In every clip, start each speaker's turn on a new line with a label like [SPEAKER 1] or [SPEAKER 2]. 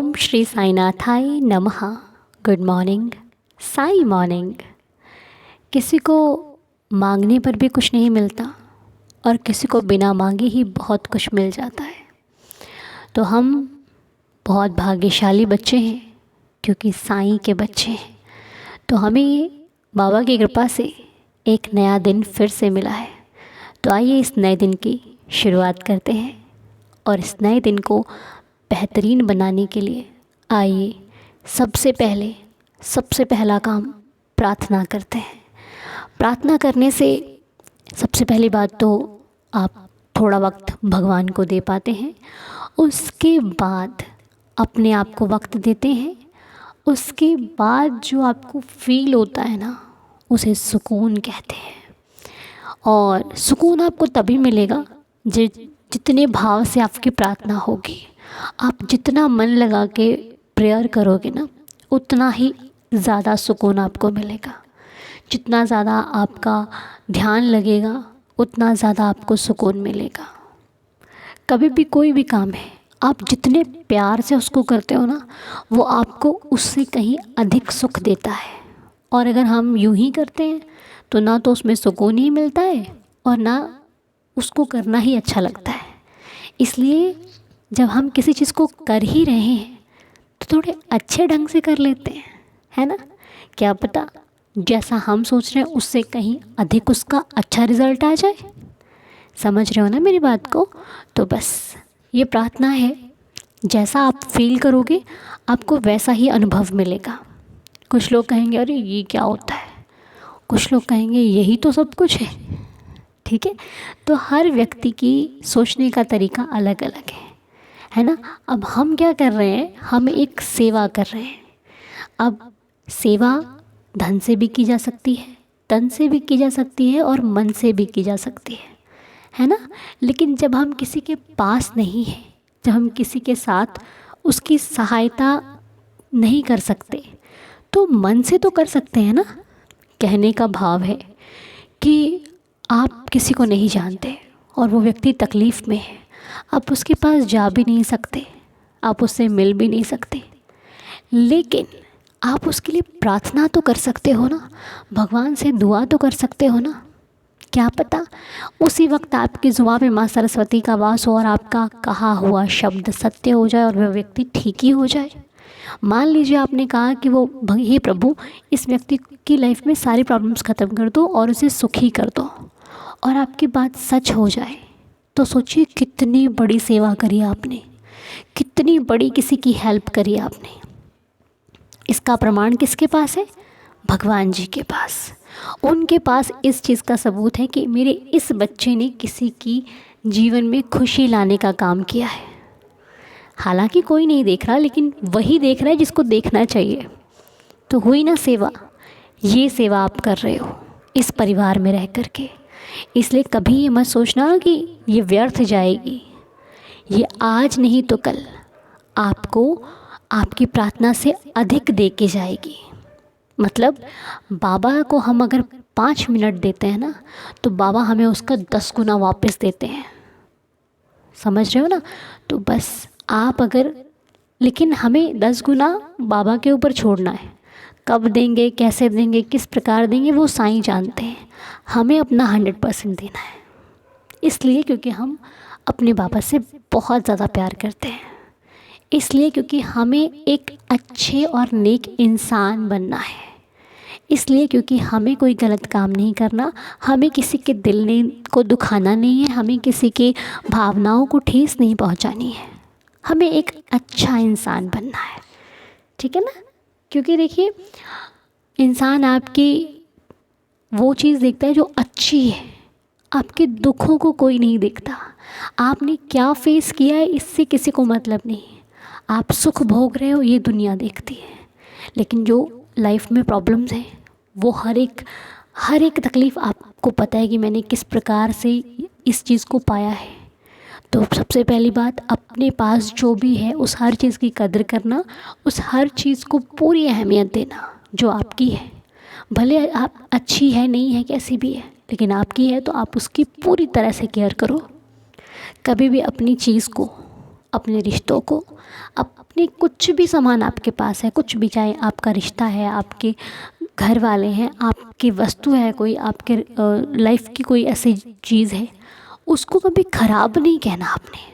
[SPEAKER 1] ओम श्री साईनाथाय नमः। Good morning, Sai morning. किसी को मांगने पर भी कुछ नहीं मिलता और किसी को बिना मांगे ही बहुत कुछ मिल जाता है। तो हम बहुत भाग्यशाली बच्चे हैं क्योंकि साईं के बच्चे हैं। तो हमें बाबा की कृपा से एक नया दिन फिर से मिला है। तो आइए इस नए दिन की शुरुआत करते हैं और इस नए दिन को बेहतरीन बनाने के लिए आइए सबसे पहला काम प्रार्थना करते हैं। प्रार्थना करने से सबसे पहली बात तो आप थोड़ा वक्त भगवान को दे पाते हैं, उसके बाद अपने आप को वक्त देते हैं, उसके बाद जो आपको फील होता है ना उसे सुकून कहते हैं। और सुकून आपको तभी मिलेगा जितने भाव से आपकी प्रार्थना होगी। आप जितना मन लगा के प्रेयर करोगे ना उतना ही ज़्यादा सुकून आपको मिलेगा। जितना ज़्यादा आपका ध्यान लगेगा उतना ज़्यादा आपको सुकून मिलेगा। कभी भी कोई भी काम है आप जितने प्यार से उसको करते हो ना वो आपको उससे कहीं अधिक सुख देता है। और अगर हम यूं ही करते हैं तो ना तो उसमें सुकून ही मिलता है और ना उसको करना ही अच्छा लगता है। इसलिए जब हम किसी चीज़ को कर ही रहे हैं तो थोड़े अच्छे ढंग से कर लेते हैं, है ना। क्या पता जैसा हम सोच रहे हैं उससे कहीं अधिक उसका अच्छा रिज़ल्ट आ जाए। समझ रहे हो ना मेरी बात को। तो बस ये प्रार्थना है, जैसा आप फील करोगे आपको वैसा ही अनुभव मिलेगा। कुछ लोग कहेंगे अरे ये क्या होता है, कुछ लोग कहेंगे यही तो सब कुछ है। ठीक है, तो हर व्यक्ति की सोचने का तरीका अलग अलग है ना। अब हम क्या कर रहे हैं, हम एक सेवा कर रहे हैं। अब सेवा धन से भी की जा सकती है, तन से भी की जा सकती है और मन से भी की जा सकती है ना। लेकिन जब हम किसी के पास नहीं हैं, जब हम किसी के साथ उसकी सहायता नहीं कर सकते तो मन से तो कर सकते हैं ना। कहने का भाव है कि आप किसी को नहीं जानते और वो व्यक्ति तकलीफ़ में है, आप उसके पास जा भी नहीं सकते, आप उससे मिल भी नहीं सकते, लेकिन आप उसके लिए प्रार्थना तो कर सकते हो ना, भगवान से दुआ तो कर सकते हो ना। क्या पता उसी वक्त आपकी ज़ुबान में माँ सरस्वती का वास हो और आपका कहा हुआ शब्द सत्य हो जाए और वह व्यक्ति ठीक ही हो जाए। मान लीजिए आपने कहा कि वो हे प्रभु इस व्यक्ति की लाइफ में सारी प्रॉब्लम्स ख़त्म कर दो और उसे सुखी कर दो, और आपकी बात सच हो जाए तो सोचिए कितनी बड़ी सेवा करी आपने, कितनी बड़ी किसी की हेल्प करी आपने। इसका प्रमाण किसके पास है? भगवान जी के पास। उनके पास इस चीज़ का सबूत है कि मेरे इस बच्चे ने किसी की जीवन में खुशी लाने का काम किया है। हालांकि कोई नहीं देख रहा, लेकिन वही देख रहा है जिसको देखना चाहिए। तो हुई ना सेवा। ये सेवा आप कर रहे हो इस परिवार में रह कर के। इसलिए कभी ये मत सोचना कि ये व्यर्थ जाएगी। ये आज नहीं तो कल आपको आपकी प्रार्थना से अधिक दे के जाएगी। मतलब बाबा को हम अगर 5 मिनट देते हैं ना तो बाबा हमें उसका 10 गुना वापस देते हैं। समझ रहे हो ना। तो बस आप अगर, लेकिन हमें 10 गुना बाबा के ऊपर छोड़ना है। कब देंगे, कैसे देंगे, किस प्रकार देंगे वो साईं जानते हैं। हमें अपना 100% देना है, इसलिए क्योंकि हम अपने बाबा से बहुत ज़्यादा प्यार करते हैं, इसलिए क्योंकि हमें एक अच्छे और नेक इंसान बनना है, इसलिए क्योंकि हमें कोई गलत काम नहीं करना, हमें किसी के को दुखाना नहीं है, हमें किसी की भावनाओं को ठेस नहीं पहुंचानी है, हमें एक अच्छा इंसान बनना है। ठीक है ना। क्योंकि देखिए इंसान आपकी वो चीज़ देखता है जो अच्छी है, आपके दुखों को कोई नहीं देखता। आपने क्या फेस किया है इससे किसी को मतलब नहीं है। आप सुख भोग रहे हो ये दुनिया देखती है, लेकिन जो लाइफ में प्रॉब्लम्स हैं वो हर एक तकलीफ़ आपको पता है कि मैंने किस प्रकार से इस चीज़ को पाया है। तो सबसे पहली बात अपने पास जो भी है उस हर चीज़ की कदर करना, उस हर चीज़ को पूरी अहमियत देना जो आपकी है। भले आप अच्छी है नहीं है कैसी भी है, लेकिन आपकी है तो आप उसकी पूरी तरह से केयर करो। कभी भी अपनी चीज़ को अपने रिश्तों को, अपने कुछ भी सामान आपके पास है, कुछ भी, चाहे आपका रिश्ता है, आपके घर वाले हैं, आपकी वस्तु है, कोई आपके लाइफ की कोई ऐसी चीज़ है, उसको कभी ख़राब नहीं कहना आपने।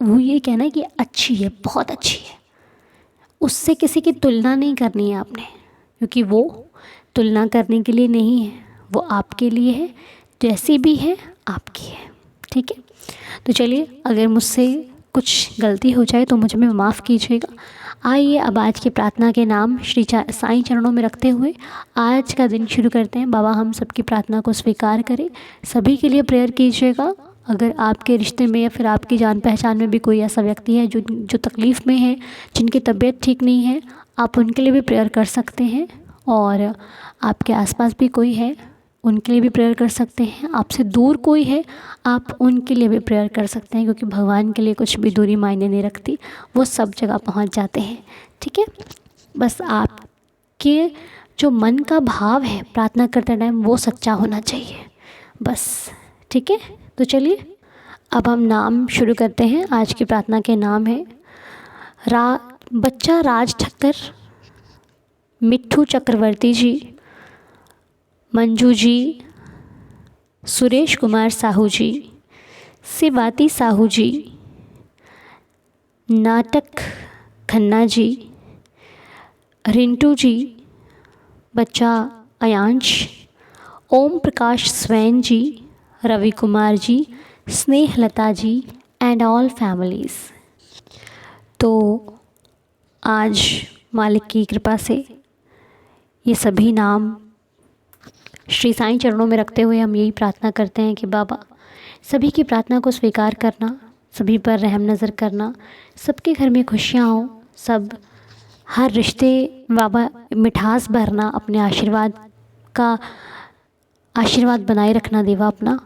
[SPEAKER 1] वो ये कहना है कि अच्छी है, बहुत अच्छी है। उससे किसी की तुलना नहीं करनी है आपने, क्योंकि वो तुलना करने के लिए नहीं है, वो आपके लिए है, जैसी भी है आपकी है। ठीक है, तो चलिए, अगर मुझसे कुछ गलती हो जाए तो मुझे में माफ़ कीजिएगा। आइए अब आज की प्रार्थना के नाम श्री साईं चरणों में रखते हुए आज का दिन शुरू करते हैं। बाबा हम सबकी प्रार्थना को स्वीकार करें। सभी के लिए प्रेयर कीजिएगा। अगर आपके रिश्ते में या फिर आपकी जान पहचान में भी कोई ऐसा व्यक्ति है जो तकलीफ़ में है, जिनकी तबीयत ठीक नहीं है, आप उनके लिए भी प्रेयर कर सकते हैं। और आपके आसपास भी कोई है, उनके लिए भी प्रेयर कर सकते हैं। आपसे दूर कोई है, आप उनके लिए भी प्रेयर कर सकते हैं, क्योंकि भगवान के लिए कुछ भी दूरी मायने नहीं रखती, वो सब जगह पहुंच जाते हैं। ठीक है, बस आपके जो मन का भाव है प्रार्थना करते टाइम वो सच्चा होना चाहिए बस। ठीक है, तो चलिए अब हम नाम शुरू करते हैं। आज की प्रार्थना के नाम है बच्चा राज ठक्कर, मिट्ठू चक्रवर्ती जी, मंजू जी, सुरेश कुमार साहू जी, शिवाती साहू जी, नाटक खन्ना जी, रिंटू जी, बच्चा Ayansh, Om Prakash Swain ji, Ravi Kumar ji, Snehlata ji and all families. तो आज मालिक की कृपा से ये सभी नाम श्री साईं चरणों में रखते हुए हम यही प्रार्थना करते हैं कि बाबा सभी की प्रार्थना को स्वीकार करना, सभी पर रहम नज़र करना, सबके घर में खुशियाँ हो, सब हर रिश्ते बाबा मिठास भरना, अपने आशीर्वाद बनाए रखना देवा अपना।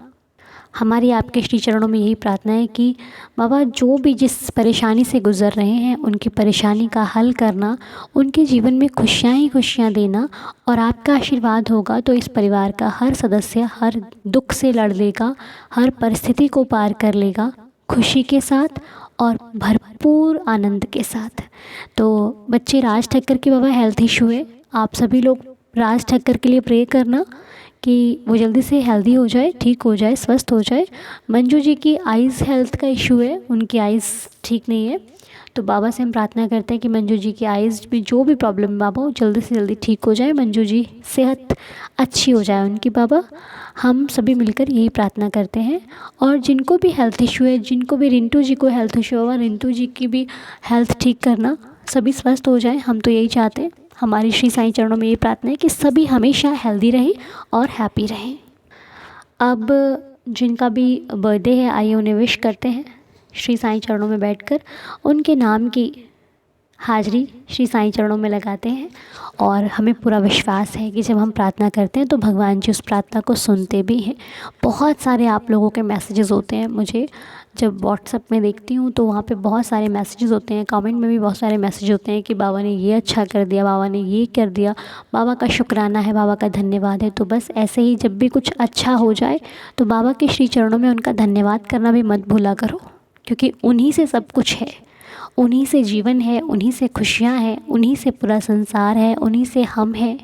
[SPEAKER 1] हमारी आपके श्री चरणों में यही प्रार्थना है कि बाबा जो भी जिस परेशानी से गुज़र रहे हैं उनकी परेशानी का हल करना, उनके जीवन में खुशियाँ ही खुशियाँ देना, और आपका आशीर्वाद होगा तो इस परिवार का हर सदस्य हर दुख से लड़ लेगा, हर परिस्थिति को पार कर लेगा खुशी के साथ और भरपूर आनंद के साथ। तो बच्चे राज ठक्कर के बाबा हेल्थ इशू है, आप सभी लोग राज ठक्कर के लिए प्रे करना कि वो जल्दी से हेल्दी हो जाए, ठीक हो जाए, स्वस्थ हो जाए। मंजू जी की आइज़ हेल्थ का इशू है, उनकी आइज़ ठीक नहीं है, तो बाबा से हम प्रार्थना करते हैं कि मंजू जी की आइज़ में जो भी प्रॉब्लम है बाबा वो जल्दी से जल्दी ठीक हो जाए, मंजू जी सेहत अच्छी हो जाए उनकी। बाबा हम सभी मिलकर यही प्रार्थना करते हैं। और जिनको भी हेल्थ इशू है, जिनको भी रिंटू जी को हेल्थ इशू होगा, रिंटू जी की भी हेल्थ ठीक करना, सभी स्वस्थ हो जाए, हम तो यही चाहते हैं। हमारी श्री साईं चरणों में ये प्रार्थना है कि सभी हमेशा हेल्दी रहें और हैप्पी रहें। अब जिनका भी बर्थडे है आइए उन्हें विश करते हैं श्री साईं चरणों में बैठकर। उनके नाम की हाजिरी श्री साईं चरणों में लगाते हैं, और हमें पूरा विश्वास है कि जब हम प्रार्थना करते हैं तो भगवान जी उस प्रार्थना को सुनते भी हैं। बहुत सारे आप लोगों के मैसेजेस होते हैं, मुझे जब व्हाट्सएप में देखती हूँ तो वहाँ पे बहुत सारे मैसेजेस होते हैं, कमेंट में भी बहुत सारे मैसेज होते हैं कि बाबा ने ये अच्छा कर दिया, बाबा ने ये कर दिया, बाबा का शुक्राना है, बाबा का धन्यवाद है। तो बस ऐसे ही जब भी कुछ अच्छा हो जाए तो बाबा के श्री चरणों में उनका धन्यवाद करना भी मत भूला करो, क्योंकि उन्हीं से सब कुछ है, उन्हीं से जीवन है, उन्हीं से खुशियाँ हैं, उन्हीं से पूरा संसार है, उन्हीं से हम हैं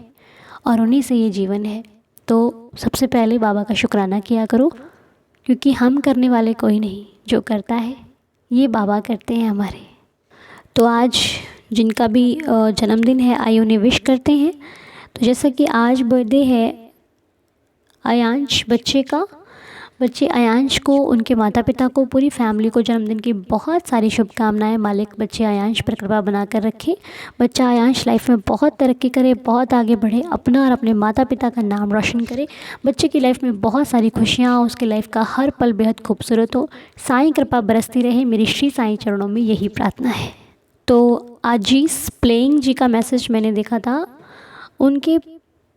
[SPEAKER 1] और उन्हीं से ये जीवन है। तो सबसे पहले बाबा का शुक्राना किया करो, क्योंकि हम करने वाले कोई नहीं, जो करता है ये बाबा करते हैं हमारे। तो आज जिनका भी जन्मदिन है आइए उन्हें विश करते हैं। तो जैसा कि आज बर्थडे है अयांश बच्चे का, बच्चे अयांश को, उनके माता पिता को, पूरी फैमिली को जन्मदिन की बहुत सारी शुभकामनाएं। मालिक बच्चे अयांश पर कृपा बनाकर रखे। बच्चा अयांश लाइफ में बहुत तरक्की करे, बहुत आगे बढ़े, अपना और अपने माता पिता का नाम रोशन करे। बच्चे की लाइफ में बहुत सारी खुशियाँ हो, उसकी लाइफ का हर पल बेहद खूबसूरत हो। साईं कृपा बरसती रहे, मेरी श्री साईं चरणों में यही प्रार्थना है। तो आजीज प्लेइंग जी का मैसेज मैंने देखा था, उनके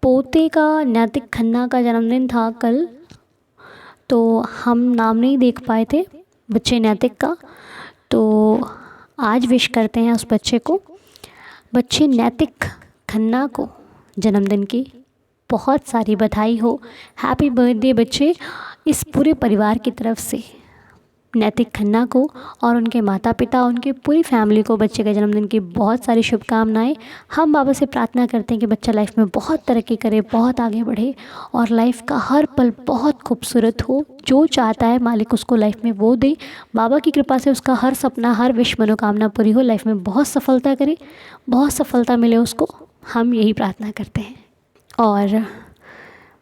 [SPEAKER 1] पोते का नैतिक खन्ना का जन्मदिन था कल, तो हम नाम नहीं देख पाए थे बच्चे नैतिक का, तो आज विश करते हैं उस बच्चे को। बच्चे नैतिक खन्ना को जन्मदिन की बहुत सारी बधाई हो। हैप्पी बर्थडे बच्चे, इस पूरे परिवार की तरफ से नैतिक खन्ना को और उनके माता पिता, उनके पूरी फैमिली को बच्चे के जन्मदिन की बहुत सारी शुभकामनाएं। हम बाबा से प्रार्थना करते हैं कि बच्चा लाइफ में बहुत तरक्की करे, बहुत आगे बढ़े और लाइफ का हर पल बहुत खूबसूरत हो। जो चाहता है मालिक उसको लाइफ में वो दे। बाबा की कृपा से उसका हर सपना, हर विश, मनोकामना पूरी हो। लाइफ में बहुत सफलता करे, बहुत सफलता मिले उसको। हम यही प्रार्थना करते हैं। और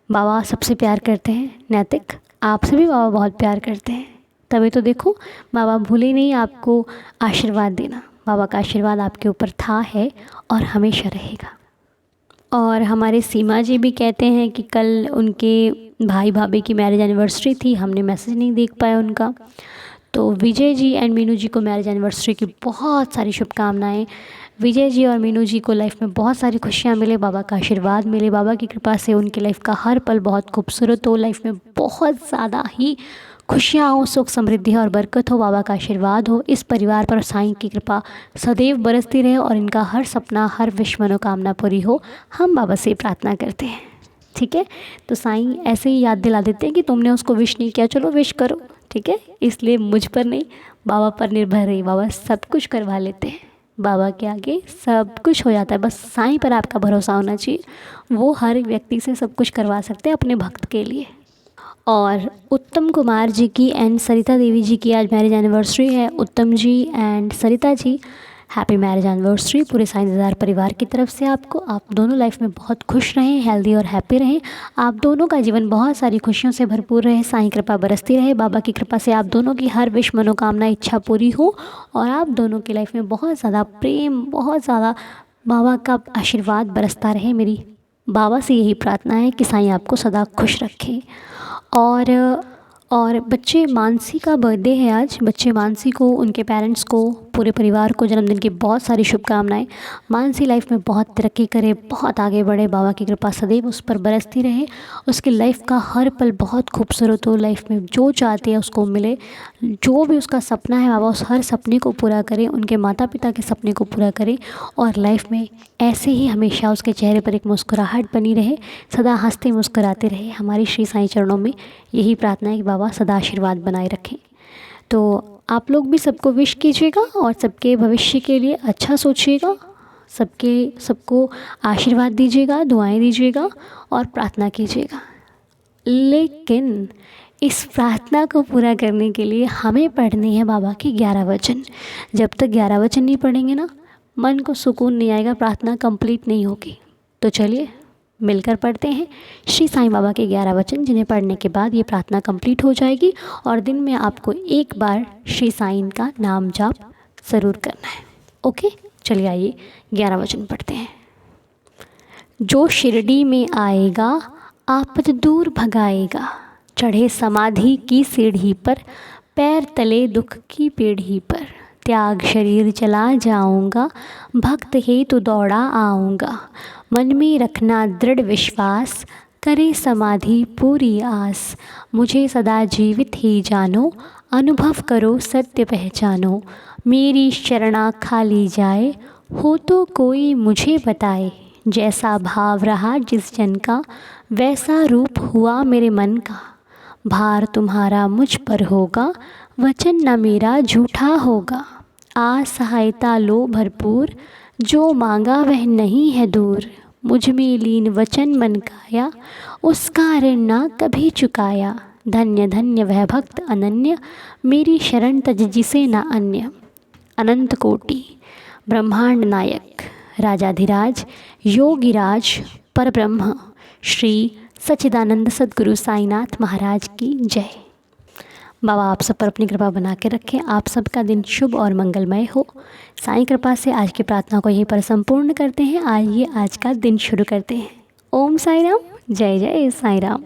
[SPEAKER 1] बाबा सबसे प्यार करते हैं नैतिक, आपसे भी बाबा बहुत प्यार करते हैं। तभी तो देखो बाबा भूले नहीं आपको आशीर्वाद देना। बाबा का आशीर्वाद आपके ऊपर था, है और हमेशा रहेगा। और हमारे सीमा जी भी कहते हैं कि कल उनके भाई भाभी की मैरिज एनिवर्सरी थी, हमने मैसेज नहीं देख पाया उनका। तो विजय जी एंड मीनू जी को मैरिज एनिवर्सरी की बहुत सारी शुभकामनाएं। विजय जी और मीनू जी को लाइफ में बहुत सारी खुशियाँ मिले, बाबा का आशीर्वाद मिले, बाबा की कृपा से उनकी लाइफ का हर पल बहुत खूबसूरत हो, लाइफ में बहुत ज़्यादा ही खुशियाँ हो, सुख समृद्धि और बरकत हो, बाबा का आशीर्वाद हो। इस परिवार पर साईं की कृपा सदैव बरसती रहे और इनका हर सपना, हर विश, मनोकामना पूरी हो। हम बाबा से प्रार्थना करते हैं। ठीक है, तो साईं ऐसे ही याद दिला देते हैं कि तुमने उसको विश नहीं किया, चलो विश करो। ठीक है, इसलिए मुझ पर नहीं, बाबा पर निर्भर रही। बाबा सब कुछ करवा लेते हैं, बाबा के आगे सब कुछ हो जाता है। बस साईं पर आपका भरोसा होना चाहिए, वो हर व्यक्ति से सब कुछ करवा सकते हैं अपने भक्त के लिए। और उत्तम कुमार जी की एंड सरिता देवी जी की आज मैरिज एनिवर्सरी है। Uttam ji and Sarita ji, happy marriage anniversary पूरे साईं दरबार परिवार की तरफ से आपको। आप दोनों लाइफ में बहुत खुश रहें, हेल्दी और हैप्पी रहें। आप दोनों का जीवन बहुत सारी खुशियों से भरपूर रहे, साईं कृपा बरसती रहे। बाबा की कृपा से आप दोनों की हर विश, मनोकामना, इच्छा पूरी हो और आप दोनों की लाइफ में बहुत ज़्यादा प्रेम, बहुत ज़्यादा बाबा का आशीर्वाद बरसता रहे। मेरी बाबा से यही प्रार्थना है कि साईं आपको सदा खुश रखें। और बच्चे मानसी का बर्थडे है आज। बच्चे मानसी को, उनके पेरेंट्स को, पूरे परिवार को जन्मदिन की बहुत सारी शुभकामनाएं। मानसी लाइफ में बहुत तरक्की करे, बहुत आगे बढ़े, बाबा की कृपा सदैव उस पर बरसती रहे। उसकी लाइफ का हर पल बहुत खूबसूरत हो, लाइफ में जो चाहती है उसको मिले, जो भी उसका सपना है बाबा उस हर सपने को पूरा करें, उनके माता पिता के सपने को पूरा करें और लाइफ में ऐसे ही हमेशा उसके चेहरे पर एक मुस्कुराहट बनी रहे, सदा हंसते मुस्कुराते रहे। हमारी श्री साईं चरणों में यही प्रार्थना है कि बाबा सदा आशीर्वाद बनाए रखें। तो आप लोग भी सबको विश कीजिएगा और सबके भविष्य के लिए अच्छा सोचिएगा, सबको आशीर्वाद दीजिएगा, दुआएं दीजिएगा और प्रार्थना कीजिएगा। लेकिन इस प्रार्थना को पूरा करने के लिए हमें पढ़नी है बाबा की 11 वचन। जब तक 11 वचन नहीं पढ़ेंगे ना, मन को सुकून नहीं आएगा, प्रार्थना कंप्लीट नहीं होगी। तो चलिए मिलकर पढ़ते हैं श्री साईं बाबा के 11 वचन, जिन्हें पढ़ने के बाद ये प्रार्थना कंप्लीट हो जाएगी और दिन में आपको एक बार श्री साईं का नाम जाप ज़रूर करना है। ओके, चलिए आइए 11 वचन पढ़ते हैं। जो शिरडी में आएगा आपद दूर भगाएगा, चढ़े समाधि की सीढ़ी पर, पैर तले दुख की पीढ़ी पर, त्याग शरीर चला जाऊंगा, भक्त ही तो दौड़ा आऊँगा, मन में रखना दृढ़ विश्वास, करे समाधि पूरी आस, मुझे सदा जीवित ही जानो, अनुभव करो सत्य पहचानो, मेरी शरणा खाली जाए, हो तो कोई मुझे बताए, जैसा भाव रहा जिस जन का, वैसा रूप हुआ मेरे मन का, भार तुम्हारा मुझ पर होगा, वचन न मेरा झूठा होगा, आ सहायता लो भरपूर, जो मांगा वह नहीं है दूर, मुझ में लीन वचन मन काया, उसका ऋण ना कभी चुकाया, धन्य धन्य वह भक्त अनन्य, मेरी शरण तज जिसे न अन्य, अनंत कोटि ब्रह्मांड नायक राजाधिराज योगिराज परब्रह्म श्री सच्चिदानंद सद्गुरु साईनाथ महाराज की जय। बाबा आप सब पर अपनी कृपा बना के रखें, आप सबका दिन शुभ और मंगलमय हो। साईं कृपा से आज की प्रार्थना को यहीं पर संपूर्ण करते हैं। आइए आज का दिन शुरू करते हैं। ओम साई राम, जय जय साई राम।